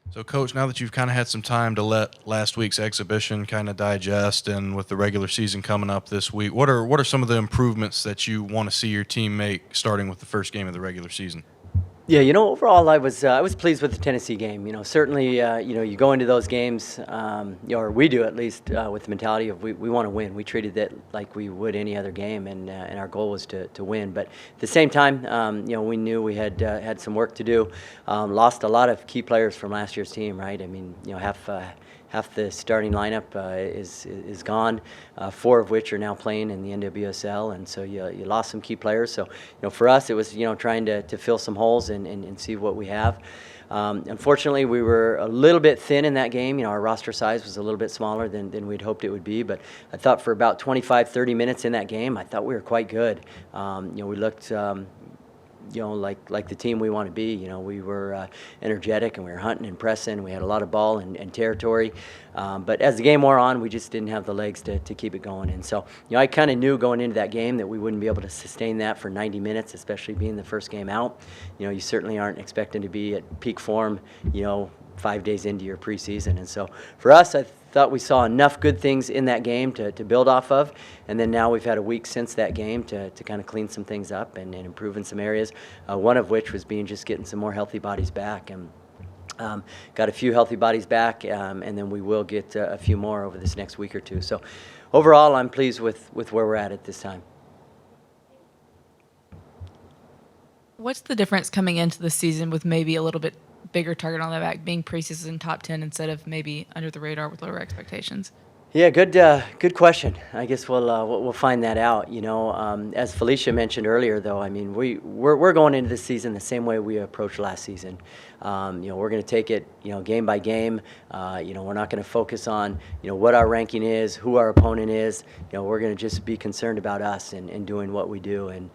So, Coach, now that you've kind of had some time to let last week's exhibition kind of digest, and with the regular season coming up this week, what are some of the improvements that you want to see your team make, starting with the first game of the regular season? Yeah, overall, I was pleased with the Tennessee game. Certainly, you go into those games, or we do at least, with the mentality of we want to win. We treated it like we would any other game, and our goal was to win. But at the same time, we knew we had some work to do. Lost a lot of key players from last year's team, right? I mean, half the starting lineup is gone, four of which are now playing in the NWSL, and so you lost some key players. So for us, it was trying to fill some holes and see what we have. Unfortunately, we were a little bit thin in that game. Our roster size was a little bit smaller than we'd hoped it would be, but I thought for about 25, 30 minutes in that game, I thought we were quite good. We looked like the team we want to be. We were energetic and we were hunting and pressing. We had a lot of ball and territory. But as the game wore on, we just didn't have the legs to keep it going. And so, I kind of knew going into that game that we wouldn't be able to sustain that for 90 minutes, especially being the first game out. You certainly aren't expecting to be at peak form, 5 days into your preseason. And so for us, I thought we saw enough good things in that game to build off of. And then now we've had a week since that game to kind of clean some things up and improve in some areas, one of which was just getting some more healthy bodies back. And got a few healthy bodies back, and then we will get a few more over this next week or two. So overall, I'm pleased with where we're at this time. What's the difference coming into the season with maybe a little bit bigger target on the back, being preseason top 10 instead of maybe under the radar with lower expectations? Yeah, good question. I guess we'll find that out. As Felicia mentioned earlier, though, I mean we're going into this season the same way we approached last season. We're going to take it game by game. We're not going to focus on what our ranking is, who our opponent is. We're going to just be concerned about us and doing what we do. And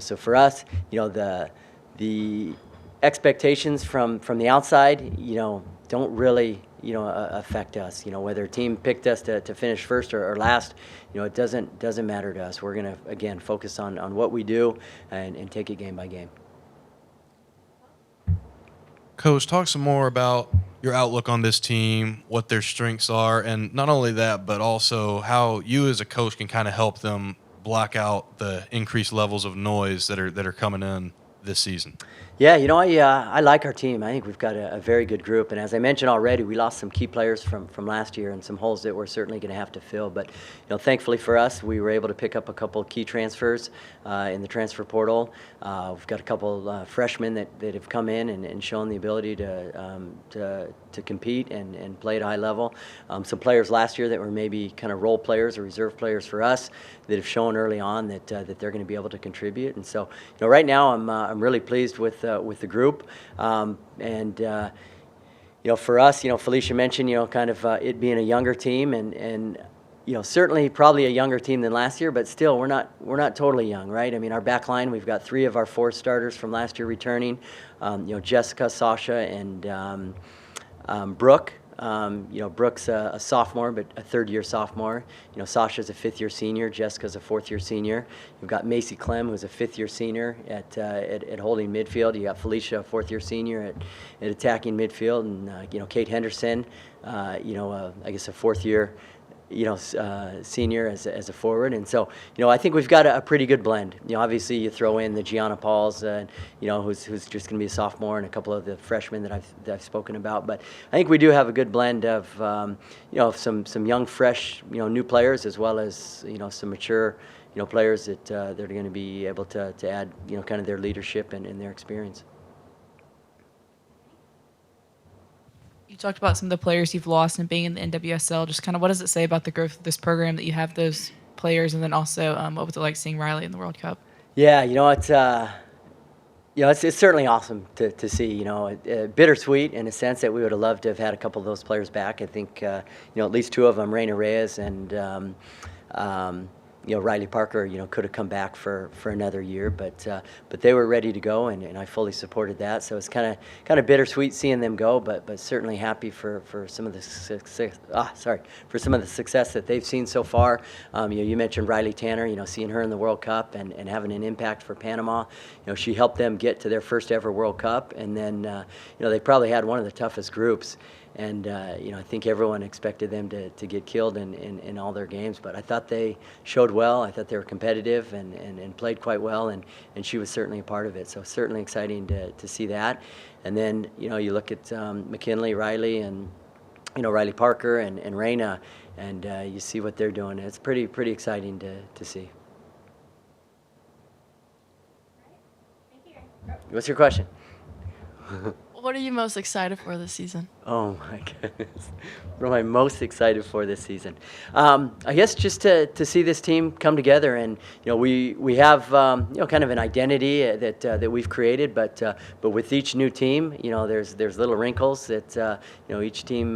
so for us, the expectations from the outside, don't really affect us. Whether a team picked us to finish first or last, it doesn't matter to us. We're going to again focus on what we do and take it game by game. Coach, talk some more about your outlook on this team, what their strengths are, and not only that, but also how you as a coach can kind of help them block out the increased levels of noise that are coming in this season. Yeah, I like our team. I think we've got a very good group. And as I mentioned already, we lost some key players from last year and some holes that we're certainly going to have to fill. But, thankfully for us, we were able to pick up a couple key transfers in the transfer portal. We've got a couple freshmen that have come in and shown the ability to compete and play at a high level. Some players last year that were maybe kind of role players or reserve players for us that have shown early on that they're going to be able to contribute. And so, right now I'm really pleased with the group. For us, Felicia mentioned, kind of it being a younger team and certainly probably a younger team than last year, but still we're not totally young, right? I mean, our back line, we've got 3 of our 4 starters from last year returning. Jessica, Sasha, and Brooke. Brooke's a sophomore, but a third-year sophomore. Sasha's a fifth-year senior. Jessica's a fourth-year senior. You've got Macy Clem, who's a fifth-year senior at holding midfield. You got Felicia, a fourth-year senior at attacking midfield, and Kate Henderson, I guess a fourth-year senior as a forward. And so, I think we've got a pretty good blend. Obviously you throw in the Gianna Pauls, who's just going to be a sophomore, and a couple of the freshmen that I've spoken about. But I think we do have a good blend of, some young, fresh, new players, as well as, some mature, players that are going to be able to add, kind of their leadership and their experience. You talked about some of the players you've lost and being in the NWSL. Just kind of what does it say about the growth of this program that you have those players, and then also what was it like seeing Riley in the World Cup? Yeah, it's certainly awesome to see. Bittersweet in a sense that we would have loved to have had a couple of those players back. I think at least 2 of them, Reina Reyes and Riley Parker, could have come back for another year, but they were ready to go, and I fully supported that. So it's kind of bittersweet seeing them go, but certainly happy for some of the success. For some of the success that they've seen so far. You mentioned Riley Tanner, seeing her in the World Cup and having an impact for Panama. She helped them get to their first ever World Cup, and then they probably had one of the toughest groups. And I think everyone expected them to get killed in all their games, but I thought they showed well. I thought they were competitive and played quite well, and she was certainly a part of it. So certainly exciting to see that. And then you look at McKinley, Riley, and Riley Parker and Raina, and you see what they're doing. It's pretty exciting to see. What's your question? What are you most excited for this season? Oh my goodness. What am I most excited for this season? I guess just to see this team come together, and we have kind of an identity that we've created, but with each new team, there's little wrinkles that each team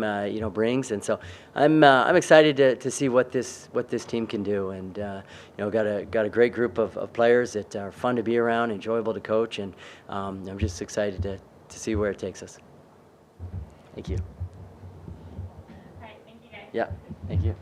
brings, and so I'm excited to see what this team can do, and got a great group of players that are fun to be around, enjoyable to coach, and I'm just excited to see where it takes us. Thank you. All right, thank you guys. Yeah, thank you.